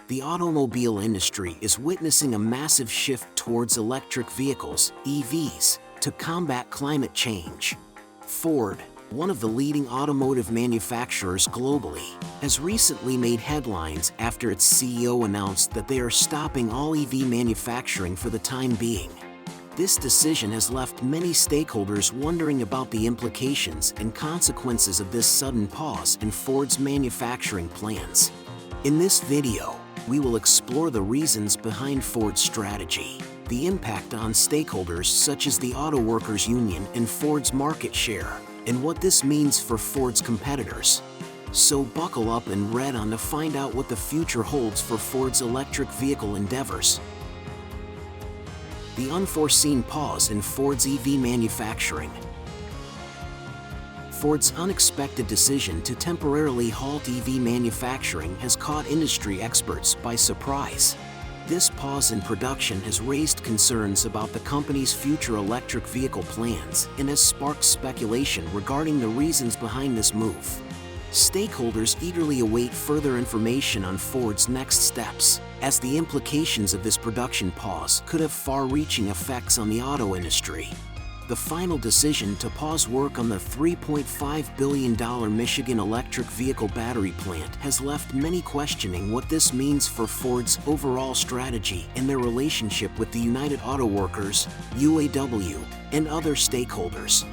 The automobile industry is witnessing a massive shift towards electric vehicles, EVs, to combat climate change. Ford, one of the leading automotive manufacturers globally, has recently made headlines after its CEO announced that they are stopping all EV manufacturing for the time being. This decision has left many stakeholders wondering about the implications and consequences of this sudden pause in Ford's manufacturing plans. In this video, we will explore the reasons behind Ford's strategy, the impact on stakeholders such as the Auto Workers Union and Ford's market share, and what this means for Ford's competitors. So buckle up and read on to find out what the future holds for Ford's electric vehicle endeavors. The unforeseen pause in Ford's EV manufacturing. Ford's unexpected decision to temporarily halt EV manufacturing has caught industry experts by surprise. This pause in production has raised concerns about the company's future electric vehicle plans and has sparked speculation regarding the reasons behind this move. Stakeholders eagerly await further information on Ford's next steps, as the implications of this production pause could have far-reaching effects on the auto industry. The final decision to pause work on the $3.5 billion Michigan electric vehicle battery plant has left many questioning what this means for Ford's overall strategy and their relationship with the United Auto Workers, UAW, and other stakeholders.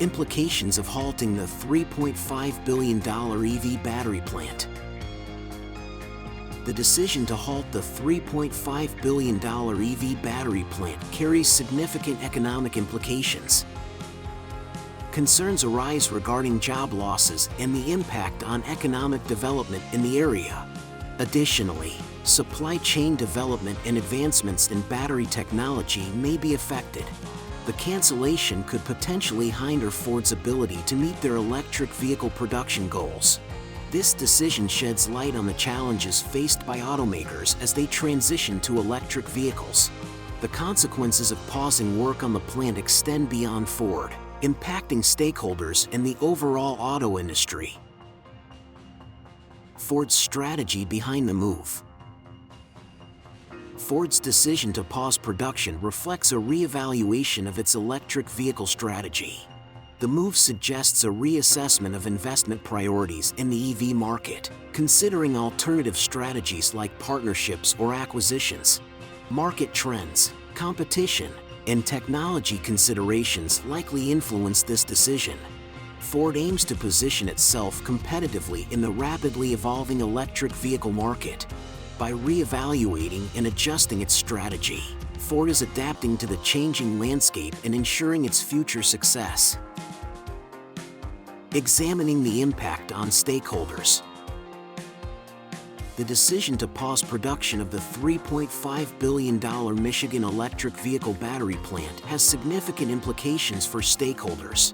Implications of halting the $3.5 billion EV battery plant. The decision to halt the $3.5 billion EV battery plant carries significant economic implications. Concerns arise regarding job losses and the impact on economic development in the area. Additionally, supply chain development and advancements in battery technology may be affected. The cancellation could potentially hinder Ford's ability to meet their electric vehicle production goals. This decision sheds light on the challenges faced by automakers as they transition to electric vehicles. The consequences of pausing work on the plant extend beyond Ford, impacting stakeholders and the overall auto industry. Ford's strategy behind the move. Ford's decision to pause production reflects a re-evaluation of its electric vehicle strategy. The move suggests a reassessment of investment priorities in the EV market, considering alternative strategies like partnerships or acquisitions. Market trends, competition, and technology considerations likely influence this decision. Ford aims to position itself competitively in the rapidly evolving electric vehicle market. By re-evaluating and adjusting its strategy, Ford is adapting to the changing landscape and ensuring its future success. Examining the impact on stakeholders. The decision to pause production of the $3.5 billion Michigan electric vehicle battery plant has significant implications for stakeholders.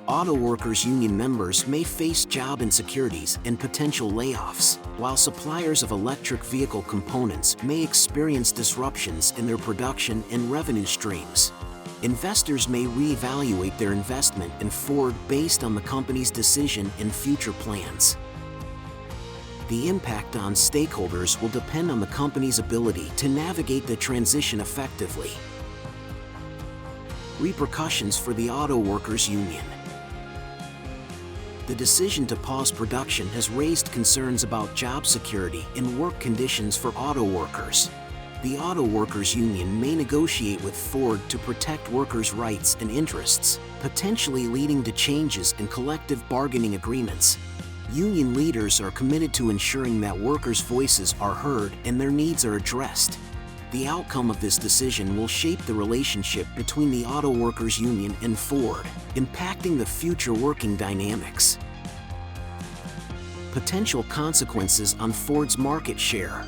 Auto Workers Union members may face job insecurities and potential layoffs, while suppliers of electric vehicle components may experience disruptions in their production and revenue streams. Investors may reevaluate their investment in Ford based on the company's decision and future plans. The impact on stakeholders will depend on the company's ability to navigate the transition effectively. Repercussions for the Auto Workers Union. The decision to pause production has raised concerns about job security and work conditions for auto workers. The Auto Workers Union may negotiate with Ford to protect workers' rights and interests, potentially leading to changes in collective bargaining agreements. Union leaders are committed to ensuring that workers' voices are heard and their needs are addressed. The outcome of this decision will shape the relationship between the Auto Workers Union and Ford, impacting the future working dynamics. Potential consequences on Ford's market share.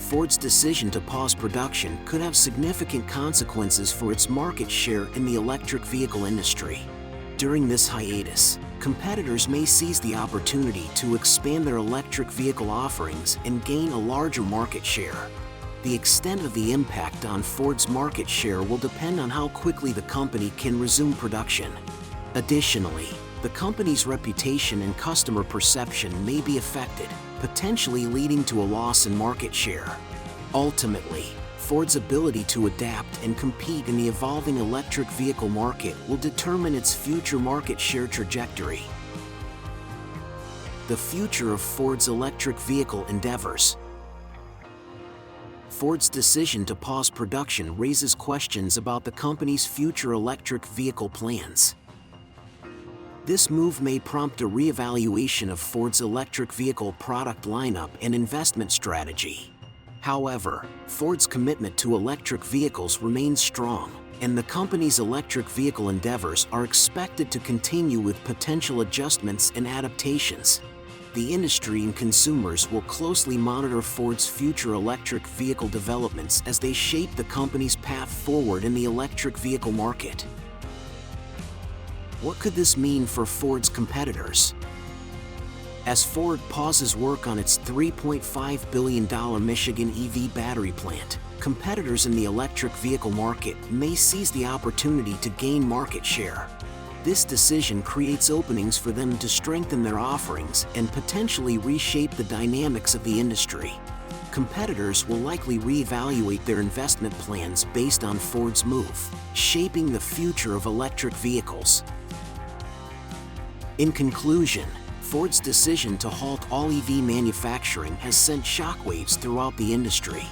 Ford's decision to pause production could have significant consequences for its market share in the electric vehicle industry. During this hiatus, competitors may seize the opportunity to expand their electric vehicle offerings and gain a larger market share. The extent of the impact on Ford's market share will depend on how quickly the company can resume production. Additionally, the the company's reputation and customer perception may be affected, potentially leading to a loss in market share. Ultimately, Ford's ability to adapt and compete in the evolving electric vehicle market will determine its future market share trajectory. The future of Ford's electric vehicle endeavors. Ford's decision to pause production raises questions about the company's future electric vehicle plans. This move may prompt a reevaluation of Ford's electric vehicle product lineup and investment strategy. However, Ford's commitment to electric vehicles remains strong, and the company's electric vehicle endeavors are expected to continue with potential adjustments and adaptations. The industry and consumers will closely monitor Ford's future electric vehicle developments as they shape the company's path forward in the electric vehicle market. What could this mean for Ford's competitors? As Ford pauses work on its $3.5 billion Michigan EV battery plant, competitors in the electric vehicle market may seize the opportunity to gain market share. This decision creates openings for them to strengthen their offerings and potentially reshape the dynamics of the industry. Competitors will likely reevaluate their investment plans based on Ford's move, shaping the future of electric vehicles. In conclusion, Ford's decision to halt all EV manufacturing has sent shockwaves throughout the industry.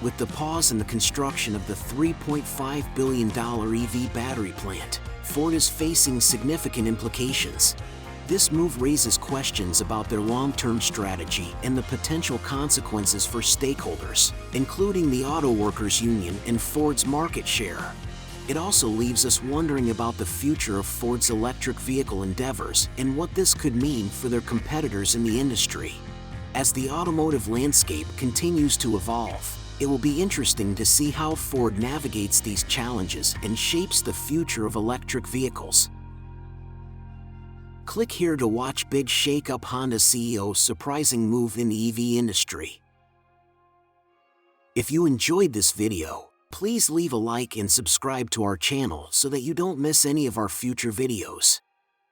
With the pause in the construction of the $3.5 billion EV battery plant, Ford is facing significant implications. This move raises questions about their long-term strategy and the potential consequences for stakeholders, including the Auto Workers Union and Ford's market share. It also leaves us wondering about the future of Ford's electric vehicle endeavors and what this could mean for their competitors in the industry. As the automotive landscape continues to evolve, it will be interesting to see how Ford navigates these challenges and shapes the future of electric vehicles. Click here to watch Big Shake-Up: Honda CEO's surprising move in the EV industry. If you enjoyed this video, please leave a like and subscribe to our channel so that you don't miss any of our future videos.